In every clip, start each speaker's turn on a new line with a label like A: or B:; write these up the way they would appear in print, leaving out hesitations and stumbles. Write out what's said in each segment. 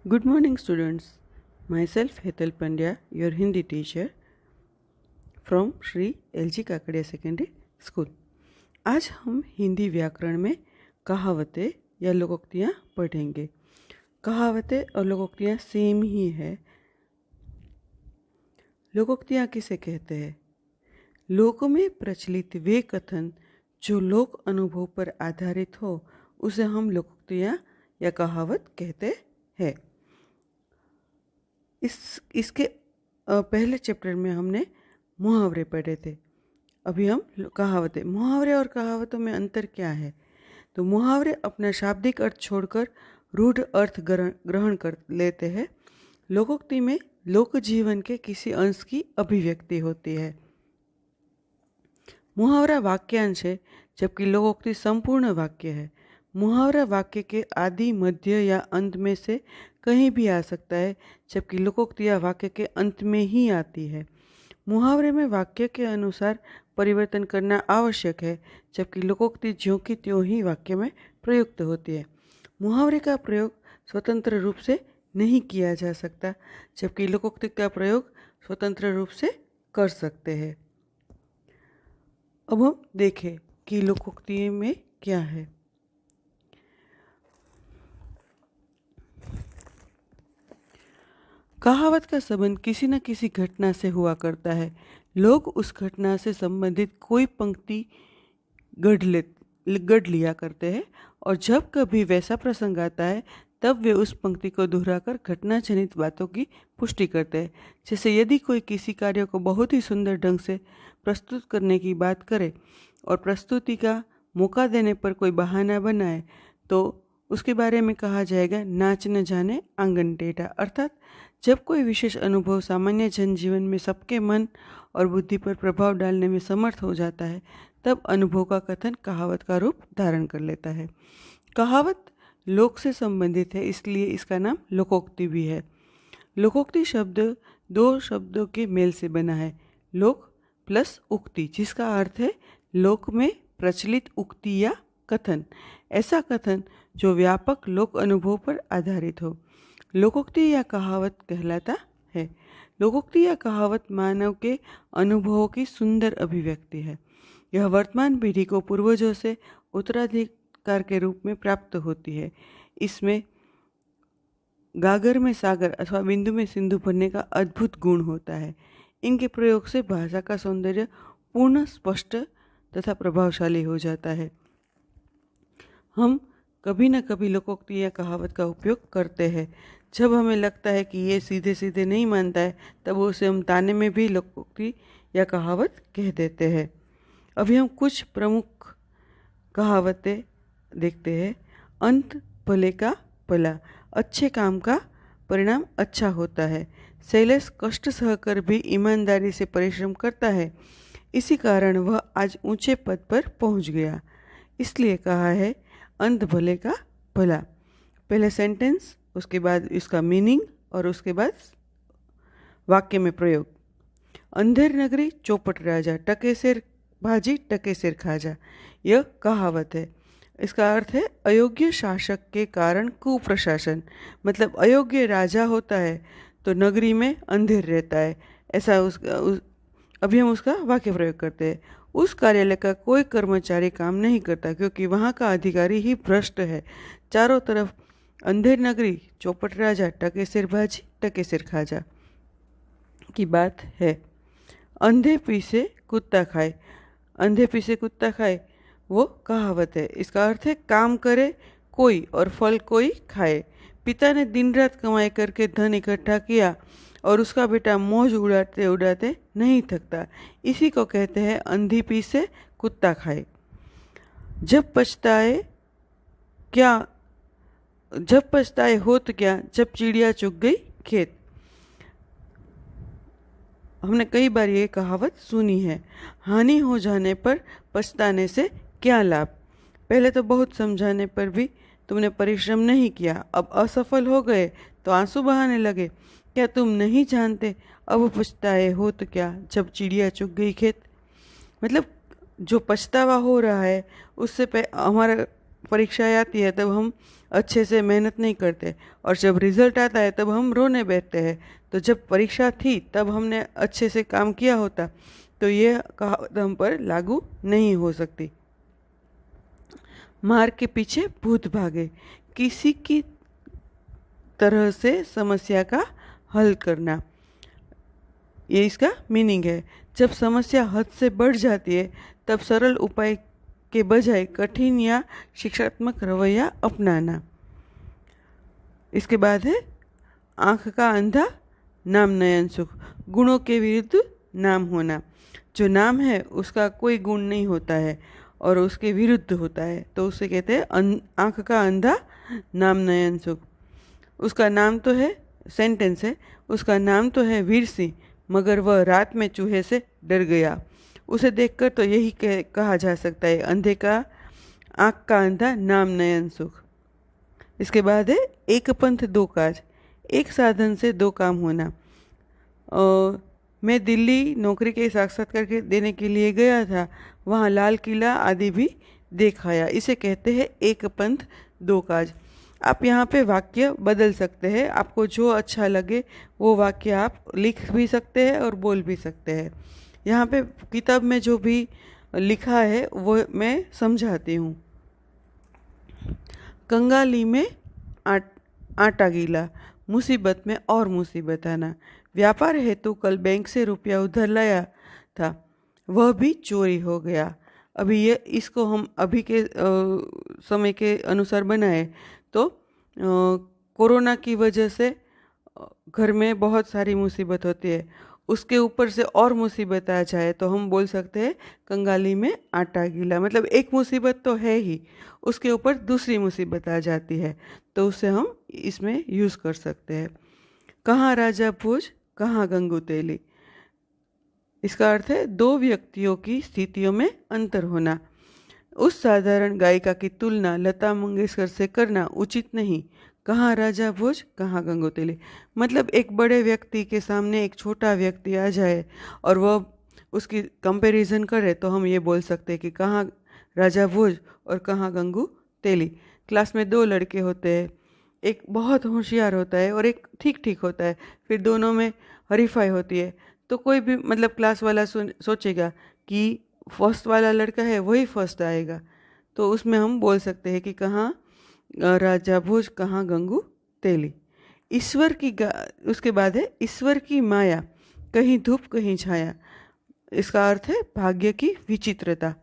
A: Good morning, students. Myself, Hetal Pandya, your Hindi teacher from Shri LG Kakadiya secondary school. आज हम हिंदी व्याकरण में कहावतें या लोकोक्तियाँ पढ़ेंगे। कहावतें और लोकोक्तियाँ सेम ही है। लोकोक्तियाँ किसे कहते हैं? लोक में प्रचलित वे कथन जो लोक अनुभव पर आधारित हो उसे हम लोकोक्तियाँ या कहावत कहते हैं। इसके पहले चैप्टर में हमने मुहावरे पढ़े थे। अभी हम कहावतें। मुहावरे और कहावतों में अंतर क्या है? तो मुहावरे अपना शाब्दिक अर्थ छोड़कर रूढ़ अर्थ ग्रहण कर लेते हैं। लोकोक्ति में लोक जीवन के किसी अंश की अभिव्यक्ति होती है। मुहावरा वाक्यांश है, जबकि लोकोक्ति संपूर्ण वाक्य है। मुहावरा वाक्य के आदि, मध्य या अंत में से कहीं भी आ सकता है, जबकि लोकोक्तियाँ वाक्य के अंत में ही आती है। मुहावरे में वाक्य के अनुसार परिवर्तन करना आवश्यक है, जबकि लोकोक्ति ज्यों की त्यों ही वाक्य में प्रयुक्त होती है। मुहावरे का प्रयोग स्वतंत्र रूप से नहीं किया जा सकता, जबकि लोकोक्ति का प्रयोग स्वतंत्र रूप से कर सकते हैं। अब हम देखें कि लोकोक्ति में क्या है। कहावत का संबंध किसी न किसी घटना से हुआ करता है। लोग उस घटना से संबंधित कोई पंक्ति गढ़ लिया करते हैं और जब कभी वैसा प्रसंग आता है तब वे उस पंक्ति को दोहराकर घटना जनित बातों की पुष्टि करते हैं। जैसे यदि कोई किसी कार्य को बहुत ही सुंदर ढंग से प्रस्तुत करने की बात करे और प्रस्तुति का मौका देने पर कोई बहाना बनाए तो उसके बारे में कहा जाएगा नाच न जाने आंगन टेढ़ा। अर्थात जब कोई विशेष अनुभव सामान्य जनजीवन में सबके मन और बुद्धि पर प्रभाव डालने में समर्थ हो जाता है तब अनुभव का कथन कहावत का रूप धारण कर लेता है। कहावत लोक से संबंधित है, इसलिए इसका नाम लोकोक्ति भी है। लोकोक्ति शब्द दो शब्दों के मेल से बना है, लोक प्लस उक्ति, जिसका अर्थ है लोक में प्रचलित उक्ति या कथन। ऐसा कथन जो व्यापक लोक अनुभव पर आधारित हो लोकोक्ति या कहावत कहलाता है। लोकोक्ति या कहावत मानव के अनुभवों की सुंदर अभिव्यक्ति है। यह वर्तमान पीढ़ी को पूर्वजों से उत्तराधिकार के रूप में प्राप्त होती है। इसमें गागर में सागर अथवा बिंदु में सिंधु भरने का अद्भुत गुण होता है। इनके प्रयोग से भाषा का सौंदर्य पूर्ण, स्पष्ट तथा प्रभावशाली हो जाता है। हम कभी न कभी लोकोक्ति या कहावत का उपयोग करते हैं। जब हमें लगता है कि ये सीधे सीधे नहीं मानता है तब उसे हम ताने में भी लोकोक्ति या कहावत कह देते हैं। अभी हम कुछ प्रमुख कहावतें देखते हैं। अंत भले का भला, अच्छे काम का परिणाम अच्छा होता है। शैलेश कष्ट सहकर भी ईमानदारी से परिश्रम करता है, इसी कारण वह आज ऊंचे पद पर पहुंच गया। इसलिए कहा है अंत भले का भला। पहले सेंटेंस, उसके बाद इसका मीनिंग और उसके बाद वाक्य में प्रयोग। अंधेर नगरी चौपट राजा, टके सिर भाजी टके सिर खाजा। यह कहावत है। इसका अर्थ है अयोग्य शासक के कारण कुप्रशासन, मतलब अयोग्य राजा होता है तो नगरी में अंधेर रहता है। ऐसा अभी हम उसका वाक्य प्रयोग करते हैं। उस कार्यालय का कोई कर्मचारी काम नहीं करता क्योंकि वहाँ का अधिकारी ही भ्रष्ट है। चारों तरफ अंधेर नगरी चौपट राजा, टके सिर भाजी टके सिर खाजा की बात है। अंधे पीसे कुत्ता खाए, अंधे पीसे कुत्ता खाए वो कहावत है। इसका अर्थ है काम करे कोई और फल कोई खाए। पिता ने दिन रात कमाई करके धन इकट्ठा किया और उसका बेटा मौज उड़ाते उड़ाते नहीं थकता, इसी को कहते हैं अंधी पीसे कुत्ता खाए। जब पछताए हो तो क्या, जब चिड़िया चुग गई खेत। हमने कई बार ये कहावत सुनी है। हानि हो जाने पर पछताने से क्या लाभ। पहले तो बहुत समझाने पर भी तुमने परिश्रम नहीं किया, अब असफल हो गए तो आंसू बहाने लगे। क्या तुम नहीं जानते अब पछताए हो तो क्या, जब चिड़िया चुग गई खेत। मतलब जो पछतावा हो रहा है उससे हमारा परीक्षाएं आती है तब हम अच्छे से मेहनत नहीं करते, और जब रिजल्ट आता है तब हम रोने बैठते हैं। तो जब परीक्षा थी तब हमने अच्छे से काम किया होता तो ये कहावत हम पर लागू नहीं हो सकती। मार के पीछे भूत भागे, किसी की तरह से समस्या का हल करना, ये इसका मीनिंग है। जब समस्या हद से बढ़ जाती है तब सरल उपाय के बजाय कठिन या शिक्षात्मक रवैया अपनाना। इसके बाद है आँख का अंधा नाम नयन सुख, गुणों के विरुद्ध नाम होना। जो नाम है उसका कोई गुण नहीं होता है और उसके विरुद्ध होता है, तो उसे कहते हैं आँख का अंधा नाम नयन सुख। उसका नाम तो है, सेंटेंस है, उसका नाम तो है वीर सिंह, मगर वह रात में चूहे से डर गया। उसे देखकर तो यही कहा जा सकता है, अंधे का आँख का अंधा नाम नयन सुख। इसके बाद है एक पंथ दो काज, एक साधन से दो काम होना। मैं दिल्ली नौकरी के साक्षात्कार के देने के लिए गया था, वहाँ लाल किला आदि भी देख आया। इसे कहते हैं एक पंथ दो काज। आप यहाँ पे वाक्य बदल सकते हैं, आपको जो अच्छा लगे वो वाक्य आप लिख भी सकते हैं और बोल भी सकते हैं। यहाँ पे किताब में जो भी लिखा है वो मैं समझाती हूँ। कंगाली में आटा गीला, मुसीबत में और मुसीबत आना। व्यापार हेतु कल बैंक से रुपया उधार लाया था, वह भी चोरी हो गया। अभी ये इसको हम अभी के समय के अनुसार बनाए तो कोरोना की वजह से घर में बहुत सारी मुसीबत होती है, उसके ऊपर से और मुसीबत आ जाए तो हम बोल सकते हैं कंगाली में आटा गीला। मतलब एक मुसीबत तो है ही, उसके ऊपर दूसरी मुसीबत आ जाती है, तो उसे हम इसमें यूज़ कर सकते हैं। कहाँ राजा भोज कहाँ गंगू तेली, इसका अर्थ है दो व्यक्तियों की स्थितियों में अंतर होना। उस साधारण गायिका की तुलना लता मंगेशकर से करना उचित नहीं। कहाँ राजा भोज कहाँ गंगू तेली, मतलब एक बड़े व्यक्ति के सामने एक छोटा व्यक्ति आ जाए और वह उसकी कंपैरिजन करे तो हम ये बोल सकते हैं कि कहाँ राजा भोज और कहाँ गंगू तेली। क्लास में दो लड़के होते हैं, एक बहुत होशियार होता है और एक ठीक ठीक होता है, फिर दोनों में हरीफाई होती है, तो कोई भी मतलब क्लास वाला सोचेगा कि फर्स्ट वाला लड़का है वही फर्स्ट आएगा, तो उसमें हम बोल सकते हैं कि कहाँ राजा भोज कहाँ गंगू तेली। ईश्वर की उसके बाद है ईश्वर की माया, कहीं धूप कहीं छाया। इसका अर्थ है भाग्य की विचित्रता।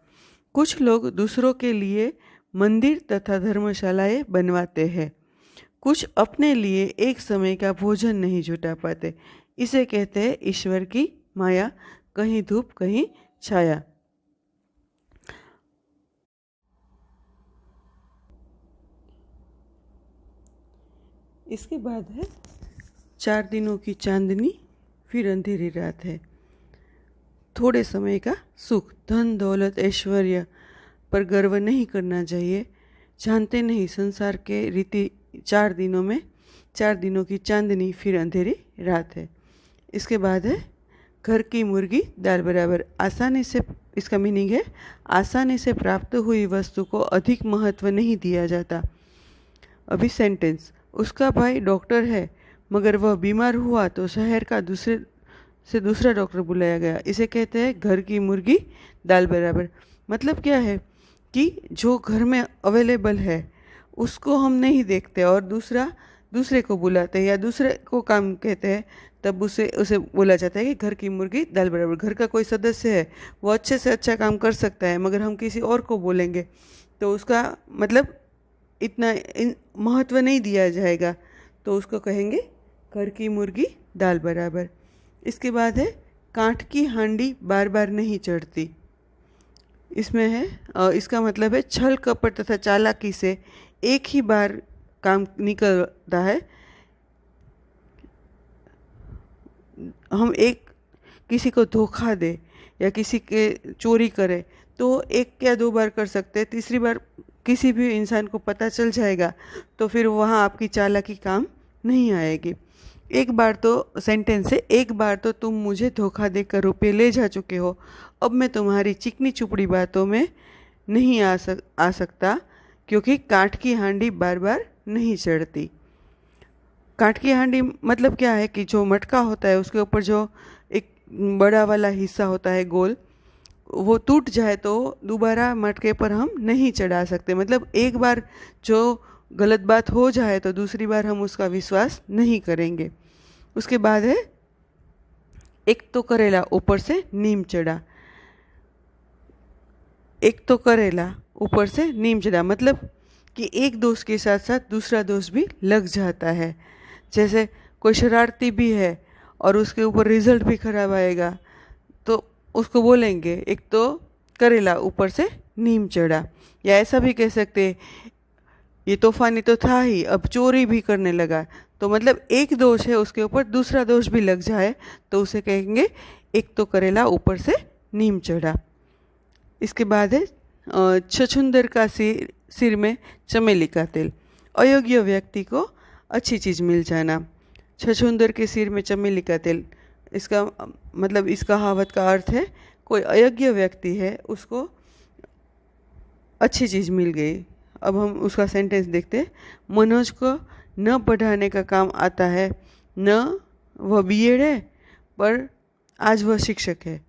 A: कुछ लोग दूसरों के लिए मंदिर तथा धर्मशालाएं बनवाते हैं, कुछ अपने लिए एक समय का भोजन नहीं जुटा पाते। इसे कहते हैं ईश्वर की माया, कहीं धूप कहीं छाया। इसके बाद है 4 दिनों की चांदनी फिर अंधेरी रात है। थोड़े समय का सुख, धन दौलत ऐश्वर्य पर गर्व नहीं करना चाहिए। जानते नहीं संसार के रीति 4 दिनों में 4 दिनों की चांदनी फिर अंधेरी रात है। इसके बाद है घर की मुर्गी दाल बराबर। आसानी से, इसका मीनिंग है आसानी से प्राप्त हुई वस्तु को अधिक महत्व नहीं दिया जाता। अभी सेंटेंस, उसका भाई डॉक्टर है मगर वह बीमार हुआ तो शहर का दूसरा डॉक्टर बुलाया गया। इसे कहते हैं घर की मुर्गी दाल बराबर। मतलब क्या है कि जो घर में अवेलेबल है उसको हम नहीं देखते और दूसरे को बुलाते हैं या दूसरे को काम कहते हैं, तब उसे बोला जाता है कि घर की मुर्गी दाल बराबर। घर का कोई सदस्य है, वो अच्छे से अच्छा काम कर सकता है मगर हम किसी और को बोलेंगे तो उसका मतलब इतना महत्व नहीं दिया जाएगा, तो उसको कहेंगे घर की मुर्गी दाल बराबर। इसके बाद है कांठ की हांडी बार बार नहीं चढ़ती। इसमें है इसका मतलब है छल कपट तथा चालाकी से एक ही बार काम निकलता है। हम किसी को धोखा दे या किसी के चोरी करे तो एक या दो बार कर सकते हैं, तीसरी बार किसी भी इंसान को पता चल जाएगा तो फिर वहाँ आपकी चालाकी काम नहीं आएगी। एक बार तो सेंटेंस है, एक बार तो तुम मुझे धोखा देकर रुपये ले जा चुके हो, अब मैं तुम्हारी चिकनी चुपड़ी बातों में नहीं आ सकता क्योंकि काठ की हांडी बार बार नहीं चढ़ती। काठ की हांडी मतलब क्या है कि जो मटका होता है उसके ऊपर जो एक बड़ा वाला हिस्सा होता है गोल, वो टूट जाए तो दोबारा मटके पर हम नहीं चढ़ा सकते। मतलब एक बार जो गलत बात हो जाए तो दूसरी बार हम उसका विश्वास नहीं करेंगे। उसके बाद है एक तो करेला ऊपर से नीम चढ़ा। एक तो करेला ऊपर से नीम चढ़ा मतलब कि एक दोष के साथ साथ दूसरा दोष भी लग जाता है। जैसे कोई शरारती भी है और उसके ऊपर रिजल्ट भी खराब आएगा तो उसको बोलेंगे एक तो करेला ऊपर से नीम चढ़ा। या ऐसा भी कह सकते हैं ये तूफानी तो था ही, अब चोरी भी करने लगा। तो मतलब एक दोष है उसके ऊपर दूसरा दोष भी लग जाए तो उसे कहेंगे एक तो करेला ऊपर से नीम चढ़ा। इसके बाद है छछूंदर का सिर में चमेली का तेल। अयोग्य व्यक्ति को अच्छी चीज़ मिल जाना। छछूंदर के सिर में चमेली का तेल, इसका मतलब इस कहावत का अर्थ है कोई अयोग्य व्यक्ति है उसको अच्छी चीज़ मिल गई। अब हम उसका सेंटेंस देखते हैं। मनोज को न पढ़ाने का काम आता है, न वह बीएड है पर आज वह शिक्षक है।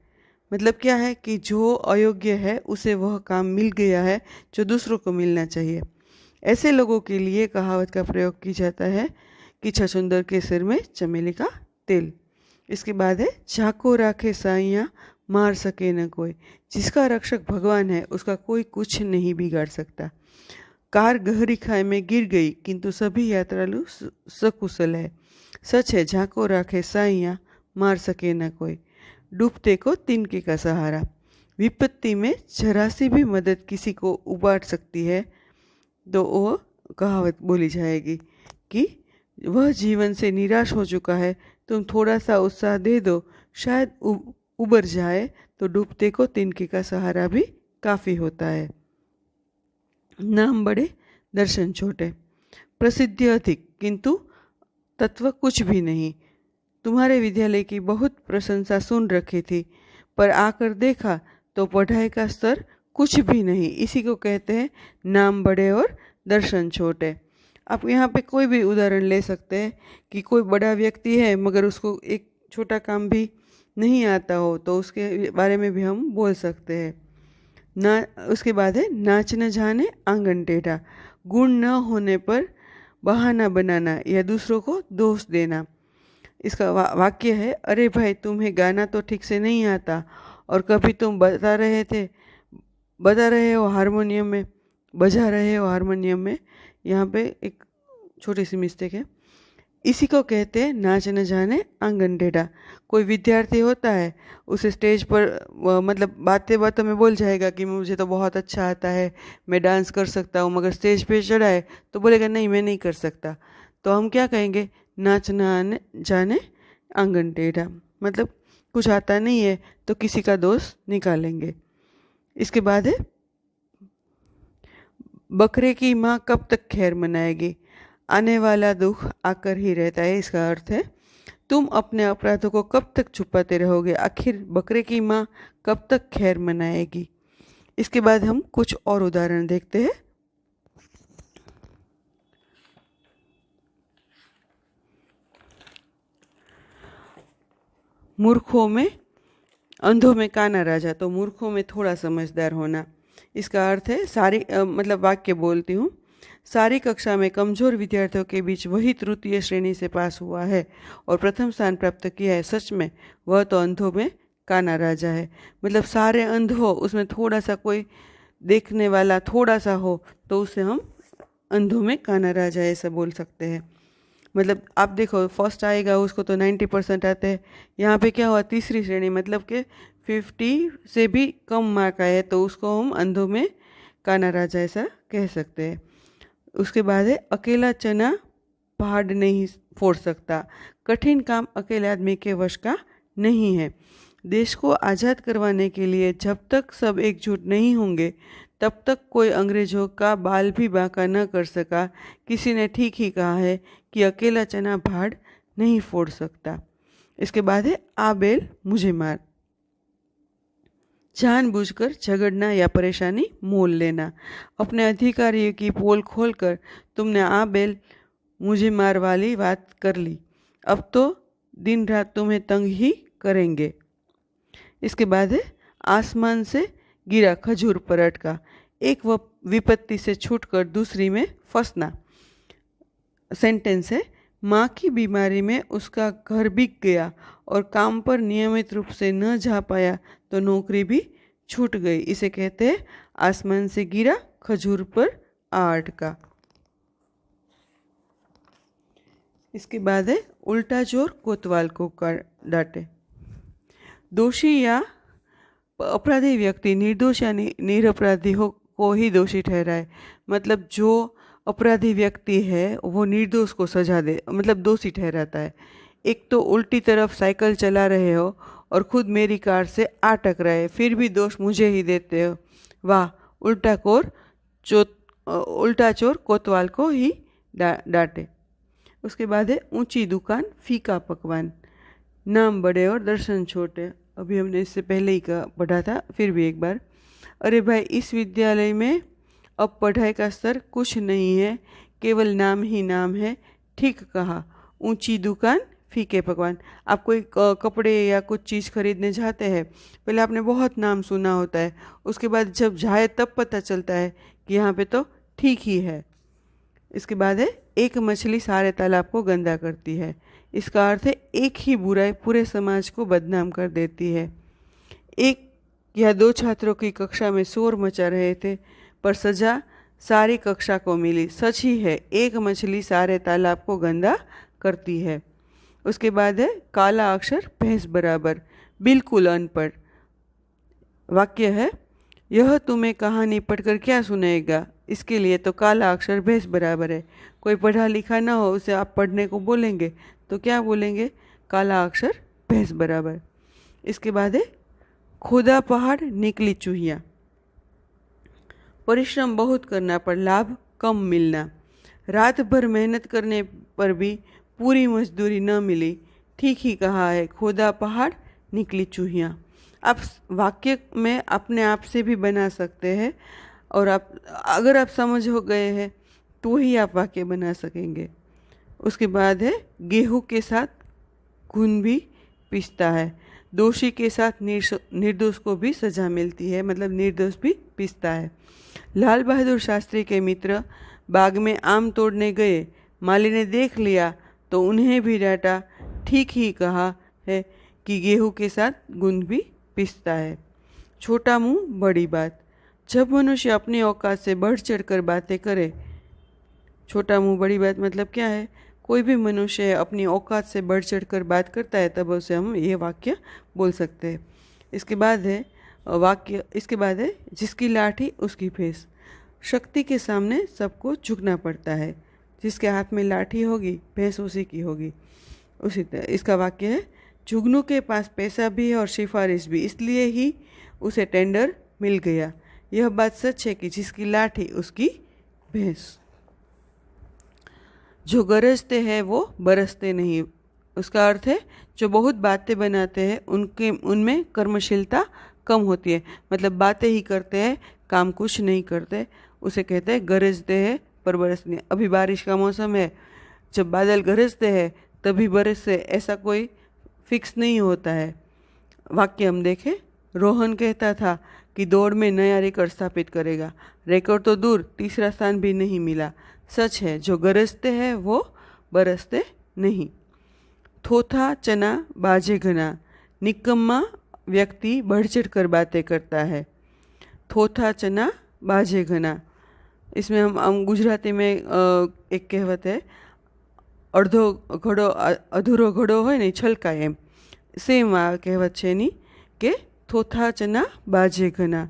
A: मतलब क्या है कि जो अयोग्य है उसे वह काम मिल गया है जो दूसरों को मिलना चाहिए। ऐसे लोगों के लिए कहावत का प्रयोग की जाता है कि छछूंदर के सिर में चमेली का तेल। इसके बाद है झाको राखे साइयाँ मार सके न कोई। जिसका रक्षक भगवान है उसका कोई कुछ नहीं बिगाड़ सकता। कार गहरी खाई में गिर गई किंतु सभी यात्रालु सकुशल है। सच है झाको राखे साइयाँ मार सके न कोई। डूबते को तिनके का सहारा। विपत्ति में जरा सी भी मदद किसी को उबार सकती है तो वो कहावत बोली जाएगी कि वह जीवन से निराश हो चुका है, तुम थोड़ा सा उत्साह दे दो, शायद उबर जाए। तो डूबते को तिनके का सहारा भी काफ़ी होता है। नाम बड़े दर्शन छोटे। प्रसिद्धि अधिक किंतु तत्व कुछ भी नहीं। तुम्हारे विद्यालय की बहुत प्रशंसा सुन रखी थी पर आकर देखा तो पढ़ाई का स्तर कुछ भी नहीं। इसी को कहते हैं नाम बड़े और दर्शन छोटे। आप यहाँ पे कोई भी उदाहरण ले सकते हैं कि कोई बड़ा व्यक्ति है मगर उसको एक छोटा काम भी नहीं आता हो तो उसके बारे में भी हम बोल सकते हैं ना। उसके बाद है नाच न जाने आंगन टेढ़ा। गुण न होने पर बहाना बनाना या दूसरों को दोष देना। इसका वाक्य है अरे भाई तुम्हें गाना तो ठीक से नहीं आता और कभी तुम बता रहे हो हारमोनियम में, बजा रहे हो हारमोनियम में। यहाँ पे एक छोटी सी मिस्टेक है। इसी को कहते हैं नाच न जाने आंगन टेढ़ा। कोई विद्यार्थी होता है उसे स्टेज पर मतलब बातें बातों में बोल जाएगा कि मुझे तो बहुत अच्छा आता है, मैं डांस कर सकता हूँ, मगर स्टेज पे चढ़ा है तो बोलेगा नहीं मैं नहीं कर सकता। तो हम क्या कहेंगे नाच न आने जाने आंगन टेढ़ा। मतलब कुछ आता नहीं है तो किसी का दोष निकालेंगे। इसके बाद है बकरे की माँ कब तक खैर मनाएगी। आने वाला दुख आकर ही रहता है। इसका अर्थ है तुम अपने अपराधों को कब तक छुपाते रहोगे, आखिर बकरे की माँ कब तक खैर मनाएगी। इसके बाद हम कुछ और उदाहरण देखते हैं। मूर्खों में अंधों में काना राजा। तो मूर्खों में थोड़ा समझदार होना। इसका अर्थ है मतलब वाक्य बोलती हूँ। सारी कक्षा में कमज़ोर विद्यार्थियों के बीच वही तृतीय श्रेणी से पास हुआ है और प्रथम स्थान प्राप्त किया है। सच में वह तो अंधों में काना राजा है। मतलब सारे अंध हो उसमें थोड़ा सा कोई देखने वाला थोड़ा सा हो तो उसे हम अंधों में काना राजा ऐसा बोल सकते हैं। मतलब आप देखो फर्स्ट आएगा उसको तो 90% आते हैं। यहाँ पे क्या हुआ तीसरी श्रेणी मतलब कि 50 से भी कम मार्क आए तो उसको हम अंधों में काना राजा ऐसा कह सकते हैं। उसके बाद है अकेला चना पहाड़ नहीं फोड़ सकता। कठिन काम अकेले आदमी के वश का नहीं है। देश को आज़ाद करवाने के लिए जब तक सब एकजुट नहीं होंगे तब तक कोई अंग्रेजों का बाल भी बांका न कर सका। किसी ने ठीक ही कहा है कि अकेला चना पहाड़ नहीं फोड़ सकता। इसके बाद है आ बैल मुझे मार। जानबूझकर झगड़ना या परेशानी मोल लेना। अपने अधिकारियों की पोल खोलकर तुमने आ बेल मुझे मार वाली बात कर ली, अब तो दिन रात तुम्हें तंग ही करेंगे। इसके बाद है आसमान से गिरा खजूर पर अटका। एक विपत्ति से छूटकर दूसरी में फंसना। सेंटेंस है, माँ की बीमारी में उसका घर बिक गया और काम पर नियमित रूप से न जा पाया तो नौकरी भी छूट गई। इसे कहते हैं आसमान से गिरा खजूर पर आ अटका। इसके बाद है उल्टा चोर कोतवाल को डांटे। दोषी या अपराधी व्यक्ति निर्दोष या निरपराधी को ही दोषी ठहराए। मतलब जो अपराधी व्यक्ति है वो निर्दोष को सजा दे, मतलब दोषी ठहराता है। एक तो उल्टी तरफ साइकिल चला रहे हो और खुद मेरी कार से आ टकराए, फिर भी दोष मुझे ही देते हो। वाह, उल्टा चोर कोतवाल को ही डांटे। उसके बाद है ऊंची दुकान फीका पकवान। नाम बड़े और दर्शन छोटे। अभी हमने इससे पहले ही पढ़ा था, फिर भी एक बार। अरे भाई, इस विद्यालय में अब पढ़ाई का स्तर कुछ नहीं है, केवल नाम ही नाम है। ठीक कहा, ऊंची दुकान फीके पकवान। आप कोई कपड़े या कुछ चीज़ खरीदने जाते हैं, पहले आपने बहुत नाम सुना होता है, उसके बाद जब जाए तब पता चलता है कि यहाँ पे तो ठीक ही है। इसके बाद है एक मछली सारे तालाब को गंदा करती है। इसका अर्थ है एक ही बुराई पूरे समाज को बदनाम कर देती है। एक या दो छात्रों की कक्षा में शोर मचा रहे थे पर सजा सारी कक्षा को मिली। सच ही है, एक मछली सारे तालाब को गंदा करती है। उसके बाद है काला अक्षर भैंस बराबर, बिल्कुल अनपढ़। वाक्य है, यह तुम्हें कहानी पढ़कर क्या सुनाएगा, इसके लिए तो काला अक्षर भैंस बराबर है। कोई पढ़ा लिखा ना हो, उसे आप पढ़ने को बोलेंगे तो क्या बोलेंगे, काला अक्षर भैंस बराबर। इसके बाद है खोदा पहाड़ निकली चूहिया। परिश्रम बहुत करना पर लाभ कम मिलना। रात भर मेहनत करने पर भी पूरी मजदूरी न मिली। ठीक ही कहा है, खोदा पहाड़ निकली चूहिया। आप वाक्य में अपने आप से भी बना सकते हैं और अगर आप समझ हो गए हैं तो ही आप वाक्य बना सकेंगे। उसके बाद है गेहूं के साथ खून भी पिसता है। दोषी के साथ निर्दोष को भी सजा मिलती है, मतलब निर्दोष भी पिसता है। लाल बहादुर शास्त्री के मित्र बाग में आम तोड़ने गए, माली ने देख लिया तो उन्हें भी डांटा। ठीक ही कहा है कि गेहूं के साथ गुंद भी पिसता है। छोटा मुंह बड़ी बात। जब मनुष्य अपनी औकात से बढ़ चढ़ कर बातें करे, छोटा मुंह बड़ी बात मतलब क्या है, कोई भी मनुष्य अपनी औकात से बढ़ चढ़ कर बात करता है तब उसे हम ये वाक्य बोल सकते हैं। इसके बाद है जिसकी लाठी उसकी भैंस। शक्ति के सामने सबको झुकना पड़ता है। जिसके हाथ में लाठी होगी भैंस उसी की होगी। उसी तरह इसका वाक्य है, जुगनू के पास पैसा भी है और सिफारिश भी, इसलिए ही उसे टेंडर मिल गया। यह बात सच है कि जिसकी लाठी उसकी भैंस। जो गरजते हैं वो बरसते नहीं। उसका अर्थ है जो बहुत बातें बनाते हैं उनमें कर्मशीलता कम होती है, मतलब बातें ही करते हैं, काम कुछ नहीं करते। उसे कहते हैं गरजते हैं पर बरसते नहीं। अभी बारिश का मौसम है, जब बादल गरजते हैं तभी बरसते, ऐसा कोई फिक्स नहीं होता है। वाक्य हम देखें, रोहन कहता था कि दौड़ में नया रिकॉर्ड स्थापित करेगा। रिकॉर्ड तो दूर, तीसरा स्थान भी नहीं मिला। सच है, जो गरजते हैं वो बरसते नहीं। थोथा चना बाजे घना। निकम्मा व्यक्ति बढ़ चढ़ कर बातें करता है। थोथा चना बाजे घना, इसमें हम गुजराती में एक कहावत है, અડધો ઘડો અધૂરો ઘડો હોય ને છલકાય એમ, સેમ આ કહેવત છે એની કે થોથા ચના बाजे घना।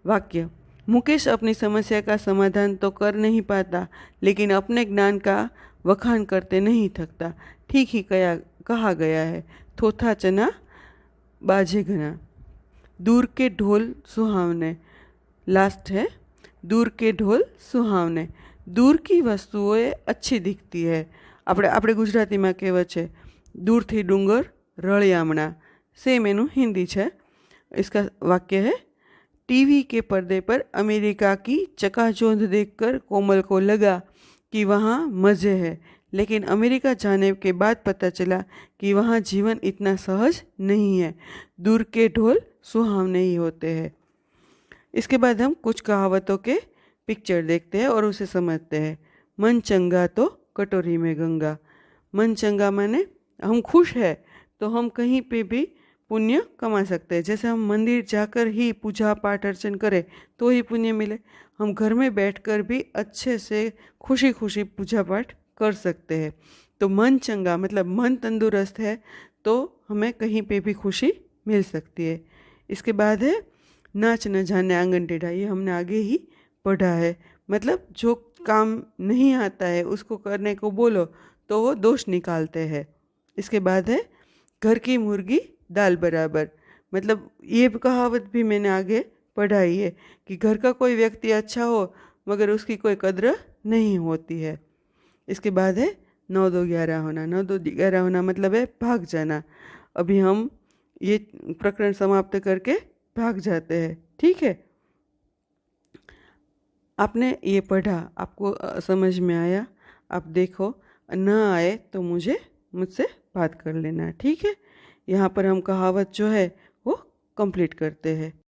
A: वाक्य, मुकेश अपनी समस्या का समाधान तो कर नहीं पाता लेकिन अपने ज्ञान का वखान करते नहीं थकता। ठीक ही कहा गया है, थोथा चना बाजे घना। दूर के ढोल सुहावने। लास्ट है, दूर के ढोल सुहावने। दूर की वस्तुओं अच्छी दिखती है। આપણે ગુજરાતીમાં કહેવત છે, दूरથી डूंगर रळियामणा, सेम एनु हिंदी है। इसका वाक्य है, टीवी के पर्दे पर अमेरिका की चकाचौंध देखकर कोमल को लगा कि वहाँ मज़े हैं, लेकिन अमेरिका जाने के बाद पता चला कि वहाँ जीवन इतना सहज नहीं है। दूर के ढोल सुहावने ही होते हैं। इसके बाद हम कुछ कहावतों के पिक्चर देखते हैं और उसे समझते हैं। मन चंगा तो कटोरी में गंगा। मन चंगा माने हम खुश है तो हम कहीं पे भी पुण्य कमा सकते हैं। जैसे हम मंदिर जाकर ही पूजा पाठ अर्चन करें तो ही पुण्य मिले, हम घर में बैठकर भी अच्छे से खुशी खुशी पूजा पाठ कर सकते हैं। तो मन चंगा मतलब मन तंदुरुस्त है तो हमें कहीं पे भी खुशी मिल सकती है। इसके बाद है नाच न जाने आंगन टेढ़ा। ये हमने आगे ही पढ़ा है। मतलब जो काम नहीं आता है उसको करने को बोलो तो वो दोष निकालते हैं। इसके बाद है घर की मुर्गी दाल बराबर। मतलब ये कहावत भी मैंने आगे पढ़ा ही है कि घर का कोई व्यक्ति अच्छा हो मगर उसकी कोई कद्र नहीं होती है। इसके बाद है 9-2-11 होना। 9-2-11 होना मतलब है भाग जाना। अभी हम ये प्रकरण समाप्त करके भाग जाते हैं, ठीक है। आपने ये पढ़ा, आपको समझ में आया, आप देखो, ना आए तो मुझसे बात कर लेना, ठीक है। यहाँ पर हम कहावत जो है वो कंप्लीट करते हैं।